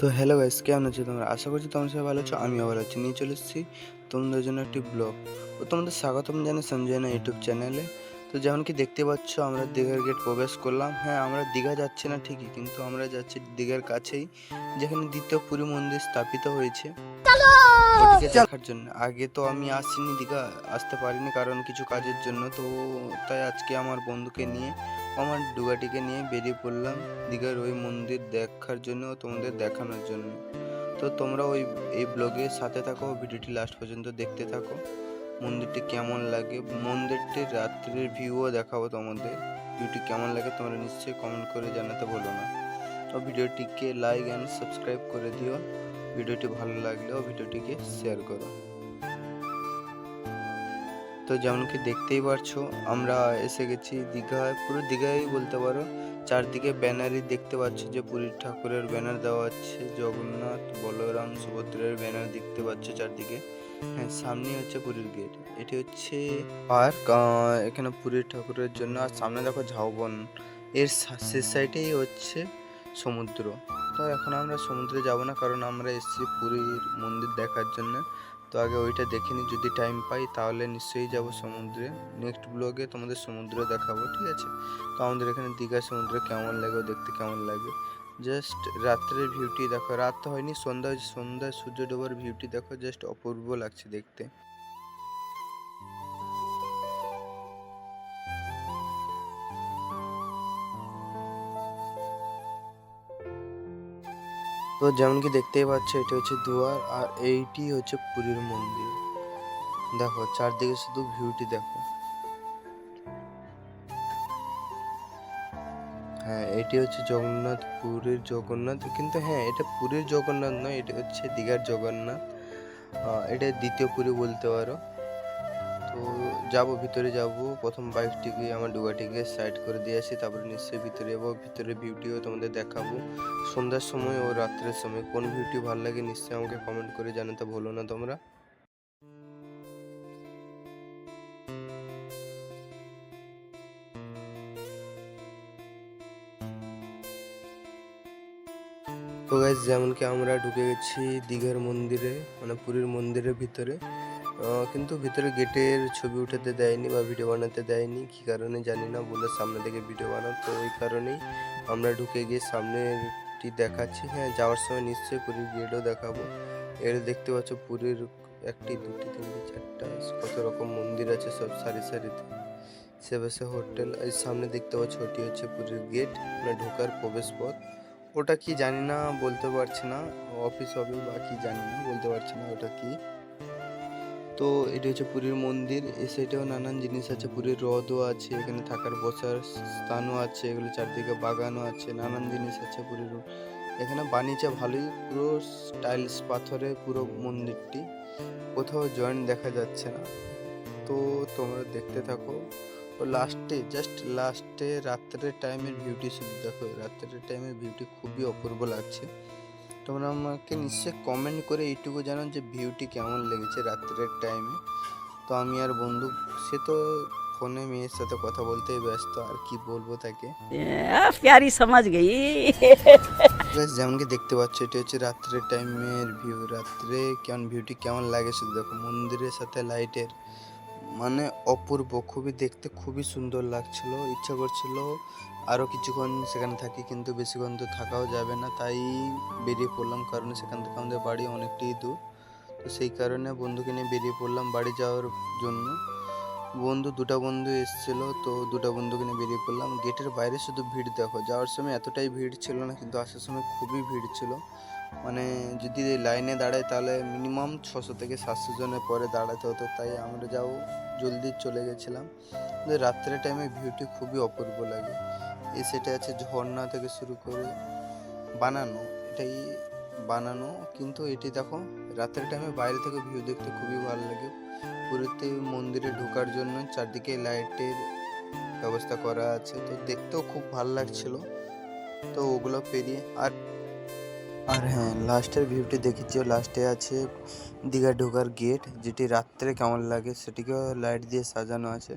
তো hello guys, কেমন আছো তোমরা? আশা করছি তোমরা সবাই ভালো আছো। আমিও ভালো আছি। নিয়ে চলে এসেছি তোমাদের জন্য একটি ব্লগ। তো তোমাদের স্বাগতম জানাই সঞ্জয় না ইউটিউব চ্যানেলে। তো যেমন কি দেখতে পাচ্ছ, আমরা দীঘার গেট প্রবেশ করলাম। হ্যাঁ, আমরা দীঘা যাচ্ছি না ঠিকই, কিন্তু আমরা যাচ্ছি দীঘার কাছেই, যেখানে দ্বিতীয় পুরী মন্দির স্থাপিত হয়েছে, ওটিকে দেখার জন্য। আগে তো আমি আসিনি দীঘা, আসতে পারিনি কারণ কিছু কাজের জন্য। তো তাই আজকে আমার বন্ধুকে নিয়ে, আমার ডুগাটিকে নিয়ে বেরিয়ে পড়লাম দীঘার ওই মন্দির দেখার জন্য ও তোমাদের দেখানোর জন্য। তো তোমরা এই ব্লগের সাথে থাকো, ভিডিওটি লাস্ট পর্যন্ত দেখতে থাকো। মন্দিরটি কেমন লাগে, মন্দিরটির রাত্রের ভিউও দেখাবো তোমাদের। ভিডিওটি কেমন লাগে তোমরা নিশ্চয়ই কমেন্ট করে জানাতে ভুলো না। তো ভিডিওটিকে লাইক অ্যান্ড সাবস্ক্রাইব করে দিও। ভিডিওটি ভালো লাগলেও ভিডিওটিকে শেয়ার করো। তো যেমন কি দেখতেই পারছো, আমরা এসে গেছি দীঘায়, পুরো দীঘাই বলতে পারো। চারদিকে ব্যানারই দেখতে পাচ্ছ, যে পুরীর ঠাকুরের ব্যানার দেওয়া আছে, জগন্নাথ বলরাম সুভদ্রার ব্যানার দেখতে পাচ্ছ চারদিকে। হ্যাঁ, সামনে হচ্ছে পুরীর গেট। এটি হচ্ছে পার্ক, এখানে পুরীর ঠাকুরের জন্য। আর সামনে দেখো ঝাউবন, এর শেষ সাইডেই হচ্ছে সমুদ্র। তো এখন আমরা সমুদ্রে যাব না, কারণ আমরা এসেছি পুরীর মন্দির দেখার জন্য। তো আগে ওইটা দেখে নিই, যদি টাইম পাই তাহলে নিশ্চয়ই যাব সমুদ্রে। নেক্সট ব্লগে তোমাদের সমুদ্র দেখাবো, ঠিক আছে? তো আমাদের এখানে দীঘা সমুদ্র কেমন লাগে, দেখতে কেমন লাগে, জাস্ট রাত্রের ভিউটি দেখো। রাত তো হয়নি, সন্ধ্যা হয়েছে। সন্ধ্যায় সূর্য ডোবার ভিউটি দেখো, জাস্ট অপূর্ব লাগছে দেখতে। তো যেমন কি দেখতেই পাচ্ছ, এটা হচ্ছে দুয়ার, আর এইটি হচ্ছে পুরীর মন্দির। দেখো চারদিকে শুধু ভিউটি দেখো। হ্যাঁ, এটি হচ্ছে জগন্নাথ, পুরীর জগন্নাথ। কিন্তু হ্যাঁ, এটা পুরীর জগন্নাথ নয়, এটা হচ্ছে দীঘার জগন্নাথ। এটা দ্বিতীয় পুরী বলতে পারো। তো যাব, ভিতরে যাব। প্রথম বাইকটিকে, আমার ডুগাটিকে সাইড করে দিয়ে আসি, তারপরে নিশ্চয়ই ভিতরে যাবো। ভিতরে ভিউটিও তোমাদের দেখাবো সন্ধ্যার সময় ও রাত্রের সময়। কোন ভিউটি ভালো লাগে নিশ্চয়ই আমাকে কমেন্ট করে জানাতে ভুলো না তোমরা। তো গাইস, যেমন কি আমরা ঢুকে গেছি দীঘার মন্দিরে, মানে পুরীর মন্দিরের ভিতরে। কিন্তু ভিতরে গেটের ছবি উঠাতে দেয়নি বা ভিডিও বানাতে দেয়নি, কি কারণে জানি না, বলে সামনে থেকে ভিডিও বানাও। তো ওই কারণেই আমরা ঢুকে গিয়ে সামনেরটি দেখাচ্ছি। হ্যাঁ, যাওয়ার সময় নিশ্চয়ই পুরীর গেটও দেখাবো। এর দেখতে পাচ্ছ পুরীর একটি, দুটি, তিনটি, চারটা, কত রকম মন্দির আছে, সব সারি সারিতে। সে পাশে হোটেল, এই সামনে দেখতে পাচ্ছ, ওটি হচ্ছে পুরীর গেট, মানে ঢোকার প্রবেশ পথ। ওটা কি জানি না, বলতে পারছি না, অফিস হবে বা কি জানি না, বলতে পারছি না ওটা কি। তো এটা হচ্ছে পুরীর মন্দির। এই সাইডেও নানান জিনিস আছে, পুরীর হ্রদও আছে, এখানে থাকার বসার স্থানও আছে, এগুলো চারদিকে বাগানও আছে, নানান জিনিস আছে পুরীর। এখানে বানিয়েছে ভালোই, পুরো টাইলস পাথরে পুরো মন্দিরটি, কোথাও জয়েন্ট দেখা যাচ্ছে না। তো তোমরা দেখতে থাকো। ও লাস্টে, জাস্ট লাস্টে রাত্রের টাইমের বিউটি শুধু দেখো। রাত্রের টাইমের বিউটি খুবই অপূর্ব লাগছে। তোমরা আমাকে নিশ্চয়ই কমেন্ট করে এইটুকু জানান যে ভিউটি কেমন লেগেছে রাত্রের টাইমে। তো আমি আর বন্ধু, সে তো ফোনে মেয়ের সাথে কথা বলতেই ব্যস্ত, আর কি বলবো তাকে। प्यारी समझ गई। ব্যাস, যেমন কি দেখতে পাচ্ছ, এটা হচ্ছে রাত্রের টাইমের ভিউ। রাত্রে কেমন ভিউটি কেমন লাগে শুধু দেখো, মন্দিরের সাথে লাইটের, মানে অপূর্ব, খুবই দেখতে খুবই সুন্দর লাগছিল। ইচ্ছা করছিল আরও কিছুক্ষণ সেখানে থাকি, কিন্তু বেশিক্ষণ তো থাকাও যাবে না, তাই বেরিয়ে পড়লাম, কারণ সেখান থেকে আমাদের বাড়ি অনেকটাই দূর। তো সেই কারণে বন্ধুকে নিয়ে বেরিয়ে পড়লাম বাড়ি যাওয়ার জন্য। দুটা বন্ধু এসেছিল, তো দুটা বন্ধুকে নিয়ে বেরিয়ে পড়লাম। গেটের বাইরে শুধু ভিড় দেখো, যাওয়ার সময় এতটাই ভিড় ছিল না, কিন্তু আসার সময় খুবই ভিড় ছিল। মানে যদি লাইনে দাঁড়াই তাহলে মিনিমাম 600 থেকে 700 জনের পরে দাঁড়াতে হতো, তাই আমরা যাও জলদি চলে গেছিলাম। কিন্তু রাত্রের টাইমে ভিউটি খুবই অপূর্ব লাগে। এই সেটা আছে ঝর্ণা থেকে শুরু করে বানানো, এটাই বানানো, কিন্তু এটি দেখো রাতের টাইমে বাইরে থেকে ভিউ দেখতে খুবই ভালো লাগে। পুরীতে মন্দিরে ঢোকার জন্য চারদিকে লাইটের ব্যবস্থা করা আছে, তো দেখতেও খুব ভালো লাগছিল। তো ওগুলো পেরিয়ে আর হ্যাঁ, লাস্টের ভিউটি দেখেছি, লাস্টে আছে দীঘা ঢোকার গেট, যেটি রাত্রে কেমন লাগে সেটিকেও লাইট দিয়ে সাজানো আছে।